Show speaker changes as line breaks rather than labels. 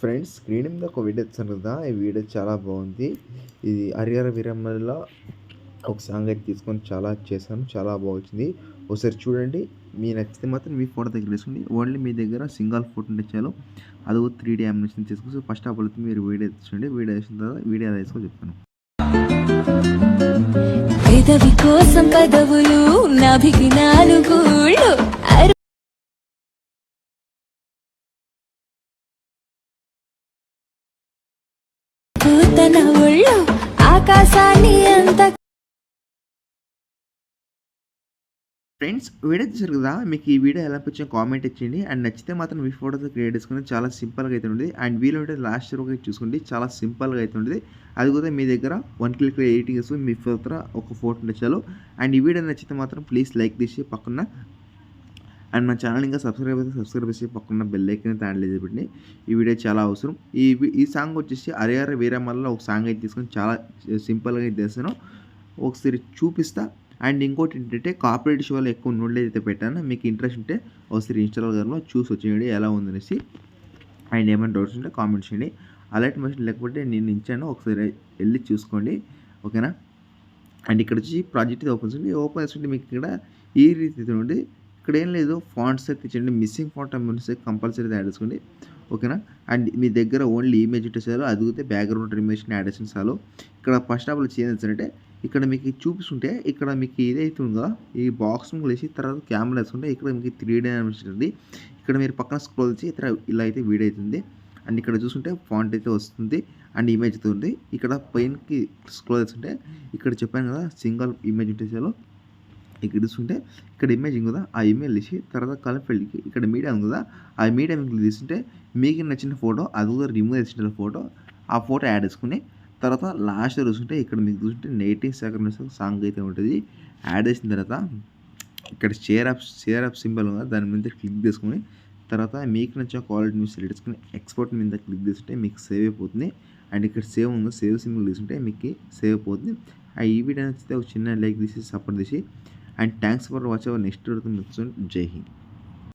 Friends screen మీద ఒక video ఇచ్చాను కదా, ఈ వీడియో చాలా బాగుంది. ఇది హరిహర వీరమ్మలో ఒక సాంగ్ అయితే తీసుకొని చాలా చేశాను, చాలా బాగుంది. ఒకసారి చూడండి, మీ నచ్చితే మాత్రం మీ ఫోటో దగ్గర వేసుకోండి. ఓన్లీ మీ దగ్గర సింగల్ ఫోటో ఉంటే చాలు. అది 3D యానిమేషన్ తీసుకొని ఫస్ట్ ఆఫ్ ఆల్ మీరు వీడియో తీసుకోండి. వీడియో వేసిన తర్వాత వీడియో ఎలా వేసుకో చెప్తాను.
పెదవి కోసం పదవులు నాభికి నాలుగుళ్ళు తన ఒళ్ళు ఆకాశాన్ని అంత.
ఫ్రెండ్స్ వీడియో చూసారు కదా, మీకు ఈ వీడియో ఎలా అనిపించిందో కామెంట్ ఇచ్చేయండి. అండ్ నచ్చితే మాత్రం మీ ఫోటోతో క్రియేట్ చేసుకుని చాలా సింపుల్గా అయితే ఉంటుంది. అండ్ వీలు ఉంటే లాస్ట్ వరకు చూసుకోండి, చాలా సింపుల్గా అయితే ఉంటుంది. అది కూడా మీ దగ్గర 1 క్లిక్ ఎడిటింగ్ చేసుకుని మీ ఫోటో ఒక ఫోటో ఉంటే చాలు. అండ్ ఈ వీడియో నచ్చితే మాత్రం ప్లీజ్ లైక్ చేసి పక్కన అండ్ మన ఛానల్ ఇంకా సబ్స్క్రైబ్ చేసి పక్కన బెల్ ఐకాన్ హ్యాండిల్ చేసి ఈ వీడియో చాలా అవసరం. ఈ సాంగ్ వచ్చేసి హరిహర వీరమ్మలో ఒక సాంగ్ అయితే తీసుకొని చాలా సింపుల్గా అయితే చేస్తాను, ఒకసారి చూపిస్తా. అండ్ ఇంకోటి ఏంటంటే కాపీరైట్ షోలో ఎక్కువ నోడ్లు అయితే పెట్టాను. మీకు ఇంట్రెస్ట్ ఉంటే ఒకసారి ఇన్స్టాగ్రామ్లో చూసి వచ్చేయండి ఎలా ఉందనేసి. అండ్ ఏమైనా డౌట్స్ ఉంటే కామెంట్ చేయండి. అలర్ట్ మెసేజ్ లేకపోతే నేను ఇచ్చాను, ఒకసారి వెళ్ళి చూసుకోండి, ఓకేనా. అండ్ ఇక్కడ వచ్చి ప్రాజెక్ట్ ఇది ఓపెన్ చేసుకుంటే మీకు ఇక్కడ ఈ రీతి ఉండి ఇక్కడ ఏం లేదు, ఫాంట్స్ అయితే ఇచ్చండి. మిస్సింగ్ ఫాంట్ కంపల్సరీ యాడ్ చేసుకోండి, ఓకేనా. అండ్ మీ దగ్గర ఓన్లీ ఇమేజ్ ఉంటే చాలు, అది కూడా బ్యాక్గ్రౌండ్ ఇమేజ్ని యాడ్ చేసిన చాలు. ఇక్కడ ఫస్ట్ ఆఫ్ ఆల్ చేయాల్సిందంటే ఇక్కడ మీకు చూపిస్తుంటే ఇక్కడ మీకు ఏదైతే ఉందో ఈ బాక్స్ వేసి తర్వాత కెమెరా వేసుకుంటే ఇక్కడ మీకు 3D యానిమేషన్ ఉంది. ఇక్కడ మీరు పక్కన స్క్రోల్ చేసి ఇలా అయితే వీడియో అవుతుంది. అండ్ ఇక్కడ చూసుకుంటే ఫాంట్ అయితే వస్తుంది అండ్ ఇమేజ్ అయితే ఉంది. ఇక్కడ పైనకి స్క్రోల్ చేస్తుంటే ఇక్కడ చెప్పాను కదా సింగల్ ఇమేజ్ ఉంటే చాలు. ఇక్కడ చూసుకుంటే ఇక్కడ ఇమేజ్ కదా, ఆ ఇమేజ్ తీసి తర్వాత కలర్ ఫీల్డ్కి ఇక్కడ మీడియా ఉంది కదా, ఆ మీడియా మీకు తీసుకుంటే మీకు నచ్చిన ఫోటో అది కూడా రిమూవ్ చేసిన ఫోటో, ఆ ఫోటో యాడ్ చేసుకుని తర్వాత లాస్ట్ చూసుకుంటే ఇక్కడ మీకు చూసుకుంటే 19 సెకండ్స్ సాంగ్ అయితే ఉంటుంది. యాడ్ చేసిన తర్వాత ఇక్కడ షేర్ అప్ సింబల్ ఉంది, దాని మీద క్లిక్ చేసుకుని తర్వాత మీకు నచ్చిన క్వాలిటీని సెలెక్ట్ చేసుకుని ఎక్స్పోర్ట్ మీద క్లిక్ చేసుకుంటే మీకు సేవ్ అయిపోతుంది. అండ్ ఇక్కడ సేవ్ ఉందో సేవ్ సింబల్ తీసుకుంటే మీకు సేవ్ అయిపోతుంది. ఈ వీడియో నచ్చితే ఒక చిన్న లైక్ తీసి సపోర్ట్ చేసి. And thanks for watch our next video. జై హింద్.